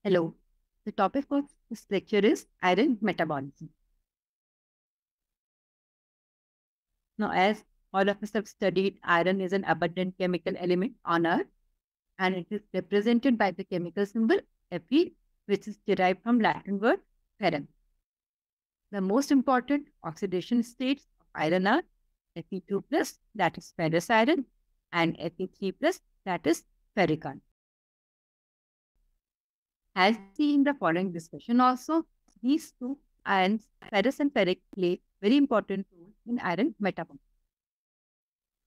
Hello. The topic of this lecture is iron metabolism. Now, as all of us have studied, iron is an abundant chemical element on Earth, and it is represented by the chemical symbol Fe, which is derived from Latin word ferrum. The most important oxidation states of iron are Fe2 plus, that is ferrous iron, and Fe3 plus, that is ferric iron. As seen in the following discussion also, these two ions, ferrous and ferric, play very important role in iron metabolism.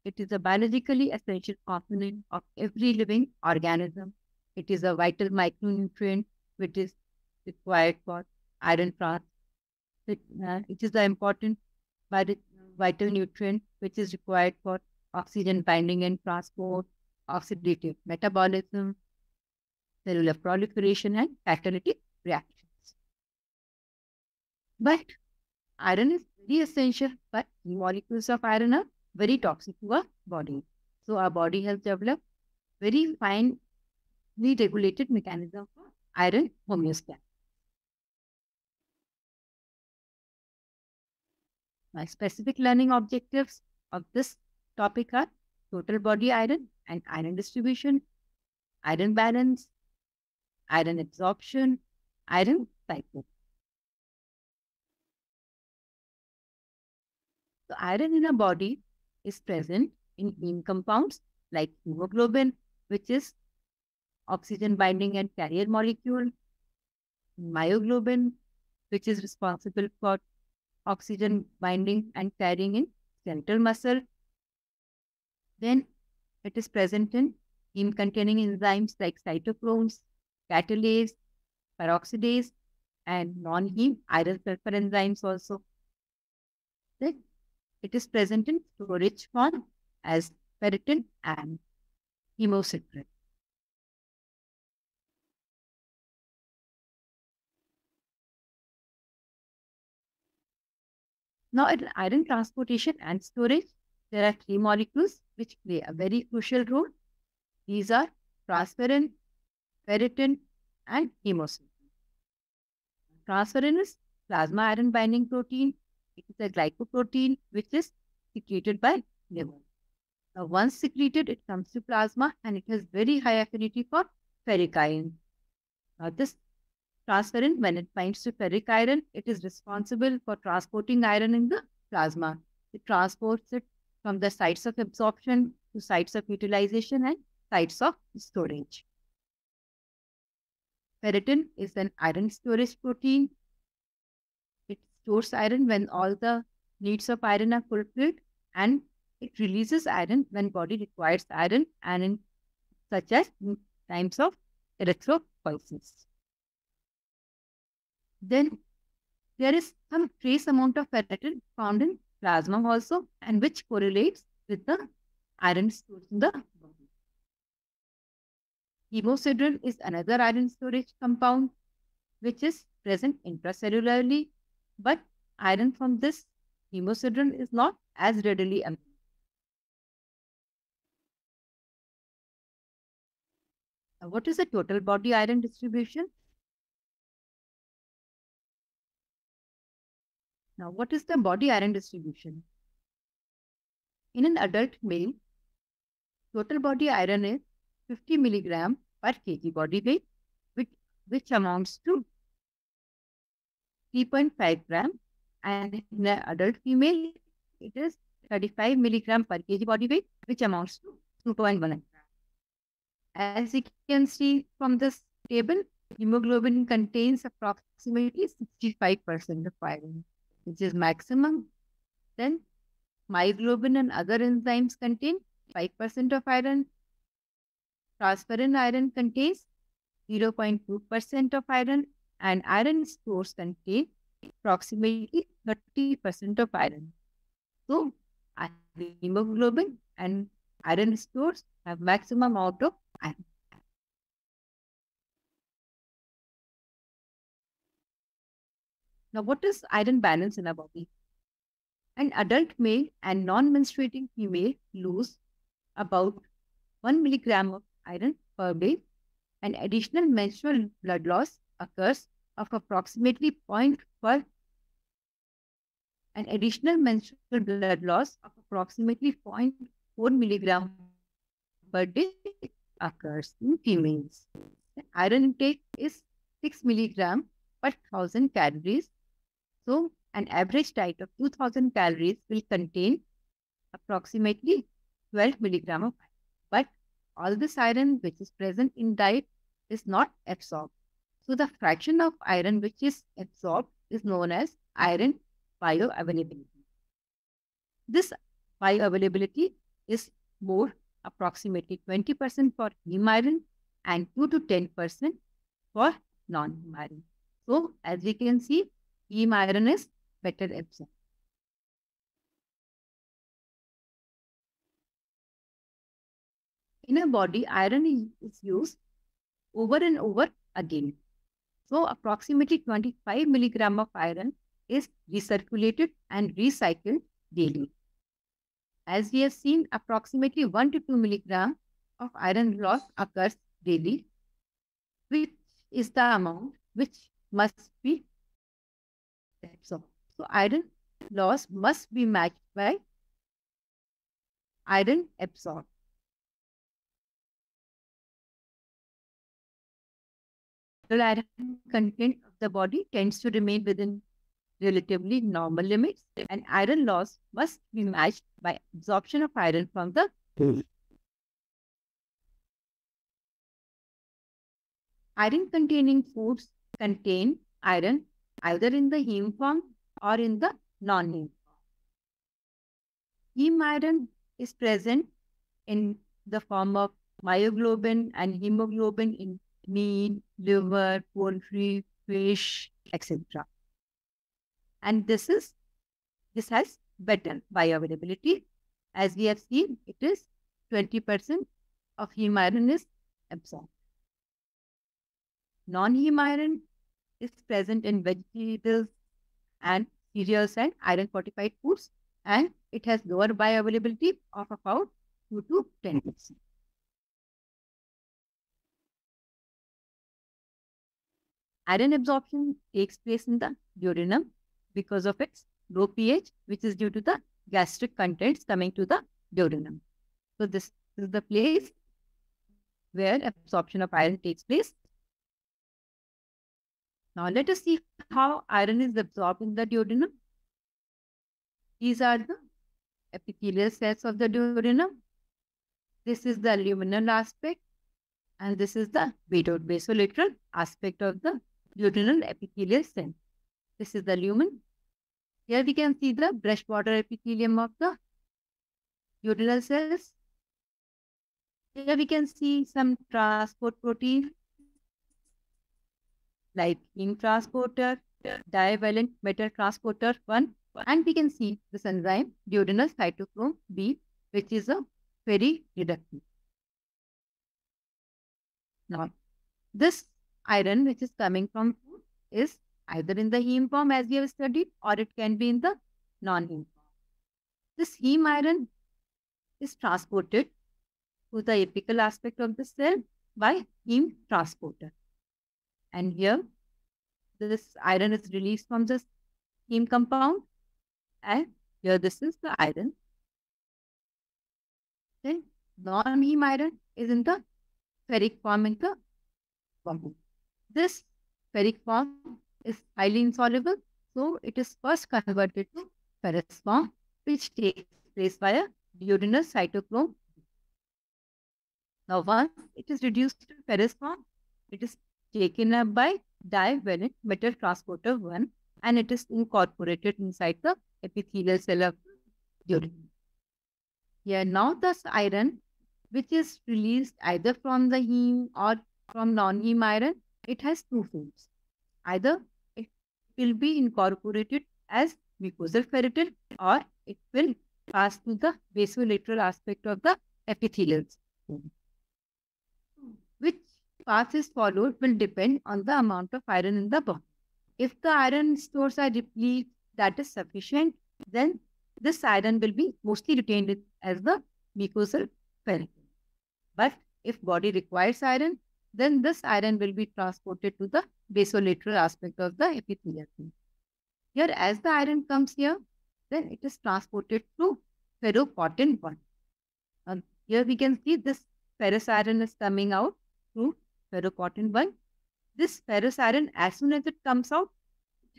It is a biologically essential component of every living organism. It is a vital micronutrient which is required for iron transport. It is an important vital nutrient which is required for oxygen binding and transport, oxidative metabolism, cellular proliferation, and catalytic reactions. But iron is very essential, but molecules of iron are very toxic to our body. So our body has developed very finely regulated mechanism for iron homeostasis. My specific learning objectives of this topic are total body iron and iron distribution, iron balance, iron absorption, iron cycle. So iron in a body is present in heme compounds like hemoglobin, which is oxygen binding and carrier molecule, myoglobin, which is responsible for oxygen binding and carrying in skeletal muscle. Then it is present in heme containing enzymes like cytochromes, catalase, peroxidase, and non-heme iron sulfur enzymes also. Then it is present in storage form as ferritin and hemosiderin. Now, in iron transportation and storage, there are three molecules which play a very crucial role. These are transferrin, ferritin, and hemosiderin. Transferrin is plasma iron binding protein. It is a glycoprotein which is secreted by liver. Now, once secreted, it comes to plasma and it has very high affinity for ferric iron. Now, this transferrin, when it binds to ferric iron, it is responsible for transporting iron in the plasma. It transports it from the sites of absorption to sites of utilization and sites of storage. Ferritin is an iron storage protein. It stores iron when all the needs of iron are fulfilled, and it releases iron when body requires iron and in such as in times of erythropoiesis. Then there is some trace amount of ferritin found in plasma also, and which correlates with the iron stored in the body. Hemosiderin is another iron storage compound which is present intracellularly, but iron from this hemosiderin is not as readily available. What is the total body iron distribution? Now, what is the body iron distribution? In an adult male, total body iron is 50 milligram per kg body weight, which amounts to 3.5 gram, and in an adult female, it is 35 milligram per kg body weight, which amounts to 2.1 gram. As you can see from this table, hemoglobin contains approximately 65% of iron, which is maximum. Then myoglobin and other enzymes contain 5% of iron. Transferrin iron contains 0.2% of iron, and iron stores contain approximately 30% of iron. So, hemoglobin and iron stores have maximum amount of iron. Now, what is iron balance in our body? An adult male and non-menstruating female lose about 1 milligram of iron per day, An additional menstrual blood loss occurs of approximately 0.4 milligram per day occurs in females. The iron intake is 6 milligram per 1000 calories. So, an average diet of 2000 calories will contain approximately 12 milligram of iron. But all this iron which is present in diet is not absorbed. So, the fraction of iron which is absorbed is known as iron bioavailability. This bioavailability is more, approximately 20% for heme iron and 2 to 10% for non-heme iron. So, as we can see, heme iron is better absorbed. In a body, iron is used over and over again. So, approximately 25 milligram of iron is recirculated and recycled daily. As we have seen, approximately 1 to 2 milligram of iron loss occurs daily, which is the amount which must be absorbed. So, iron loss must be matched by iron absorbed. The iron content of the body tends to remain within relatively normal limits, and iron loss must be matched by absorption of iron from the iron-containing foods contain iron either in the heme form or in the non-heme form. Heme iron is present in the form of myoglobin and hemoglobin in meat, liver, poultry, fish, etc. And this has better bioavailability. As we have seen, it is 20% of heme iron is absorbed. Non-heme iron is present in vegetables and cereals and iron-fortified foods, and it has lower bioavailability of about 2 to 10%. Iron absorption takes place in the duodenum because of its low pH, which is due to the gastric contents coming to the duodenum. So this is the place where absorption of iron takes place. Now let us see how iron is absorbed in the duodenum. These are the epithelial cells of the duodenum. This is the luminal aspect, and this is the basolateral aspect of the duodenal epithelial cell. This is the lumen. Here we can see the brush border epithelium of the duodenal cells. Here we can see some transport proteins like heme transporter, divalent metal transporter 1, and we can see this enzyme duodenal cytochrome B, which is a very reductive. Now, this iron which is coming from food is either in the heme form as we have studied, or it can be in the non-heme form. This heme iron is transported to the apical aspect of the cell by heme transporter. And here, this iron is released from the heme compound, and here this is the iron. Then non-heme iron is in the ferric form in the body. This ferric form is highly insoluble, so it is first converted to ferrous form, which takes place via duodenal cytochrome. Now, once it is reduced to ferrous form, it is taken up by divalent metal transporter 1, and it is incorporated inside the epithelial cell of the duodenum. Here now this iron, which is released either from the heme or from non-heme iron, it has two forms. Either it will be incorporated as mucosal ferritin, or it will pass to the basolateral aspect of the epithelial cell. Which path is followed will depend on the amount of iron in the body. If the iron stores are depleted, that is sufficient, then this iron will be mostly retained as the mucosal ferritin. But if body requires iron, then this iron will be transported to the basolateral aspect of the epithelial. Here, as the iron comes here, then it is transported through ferroportin 1. Here we can see this ferrous iron is coming out through ferroportin 1. This ferrous iron, as soon as it comes out,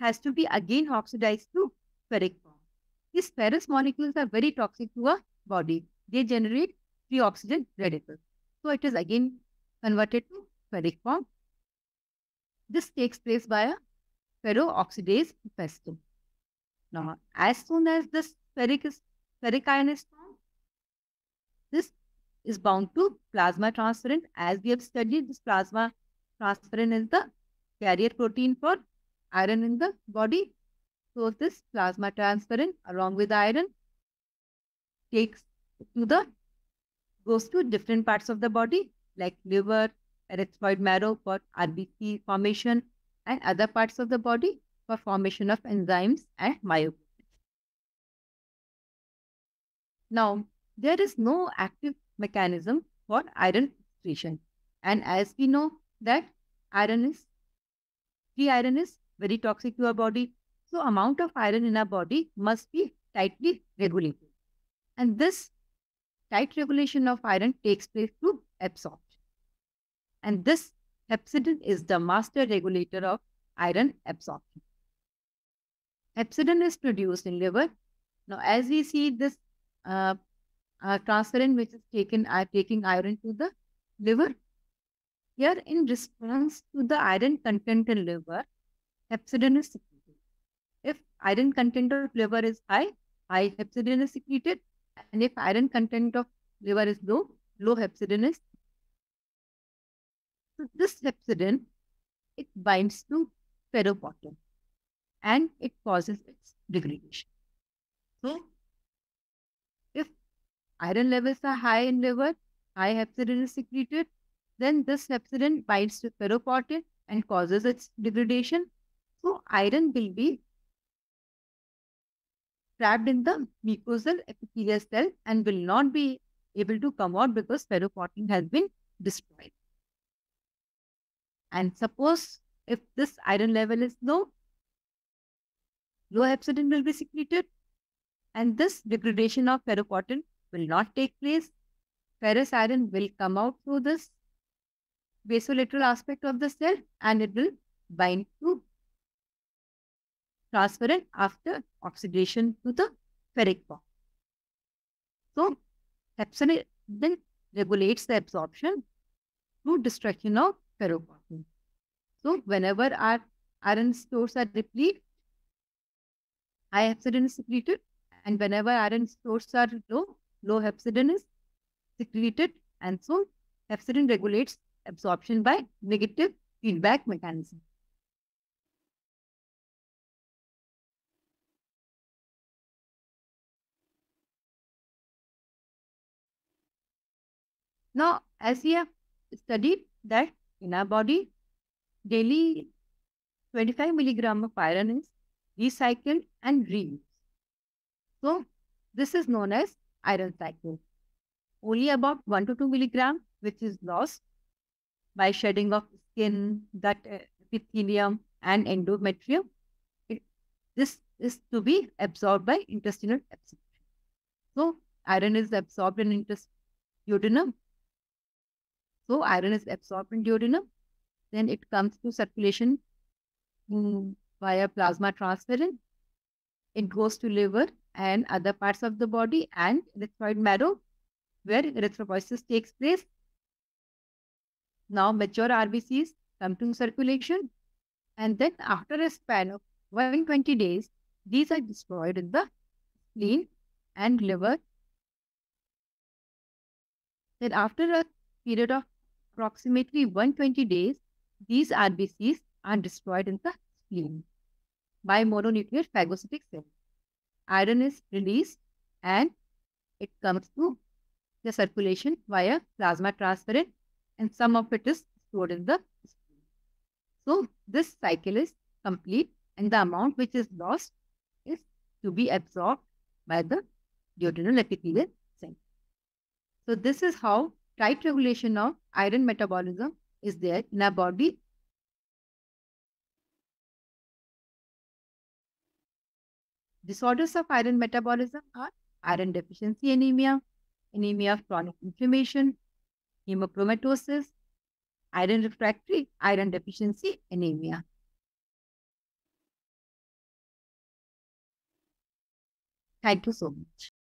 has to be again oxidized to ferric form. These ferrous molecules are very toxic to our body. They generate free oxygen radicals. So it is again converted to ferric form. This takes place by a ferrooxidase festin. Now, as soon as this ferric iron is formed, this is bound to plasma transferrin. As we have studied, this plasma transferrin is the carrier protein for iron in the body. So this plasma transferrin along with iron goes to different parts of the body like liver, erythroid marrow for RBC formation, and other parts of the body for formation of enzymes and myoproteins. Now, there is no active mechanism for iron excretion, and as we know that free iron is very toxic to our body, so amount of iron in our body must be tightly regulated, and this tight regulation of iron takes place through absorption, and this hepcidin is the master regulator of iron absorption. Hepcidin is produced in liver. Now, as we see this transferrin which is taking iron to the liver, here in response to the iron content in liver, hepcidin is secreted. If iron content of liver is high hepcidin is secreted, and if iron content of liver is low hepcidin is. So this hepcidin, it binds to ferroportin and it causes its degradation. So if iron levels are high in liver, high hepcidin is secreted, then this hepcidin binds to ferroportin and causes its degradation. So iron will be trapped in the mucosal epithelial cell and will not be able to come out because ferroportin has been destroyed. And suppose if this iron level is low hepcidin will be secreted, and this degradation of ferroportin will not take place. Ferrous iron will come out through this basolateral aspect of the cell and it will bind to transferrin after oxidation to the ferric form. So, hepcidin then regulates the absorption through destruction of ferroportin. So, whenever our iron stores are depleted, high hepcidin is secreted, and whenever iron stores are low hepcidin is secreted, and so hepcidin regulates absorption by negative feedback mechanism. Now, as we have studied that in our body, daily 25 milligram of iron is recycled and reused. So, this is known as iron cycle. Only about 1 to 2 milligram, which is lost by shedding of skin, gut epithelium, and endometrium. This is to be absorbed by intestinal absorption. So, iron is absorbed in duodenum. So, iron is absorbed in duodenum. Then it comes to circulation via plasma transferrin. It goes to liver and other parts of the body and erythroid marrow, where erythropoiesis takes place. Now, mature RBCs come to circulation, and then after a span of 120 days, these are destroyed in the spleen and liver. Then after a period of approximately 120 days, these RBCs are destroyed in the spleen by mononuclear phagocytic cells. Iron is released and it comes to the circulation via plasma transferrin, and some of it is stored in the spleen. So this cycle is complete, and the amount which is lost is to be absorbed by the duodenal epithelial cell. So this is how tight regulation of iron metabolism is there in our body. Disorders of iron metabolism are iron deficiency anemia, anemia of chronic inflammation, hemochromatosis, iron refractory iron deficiency anemia. Thank you so much.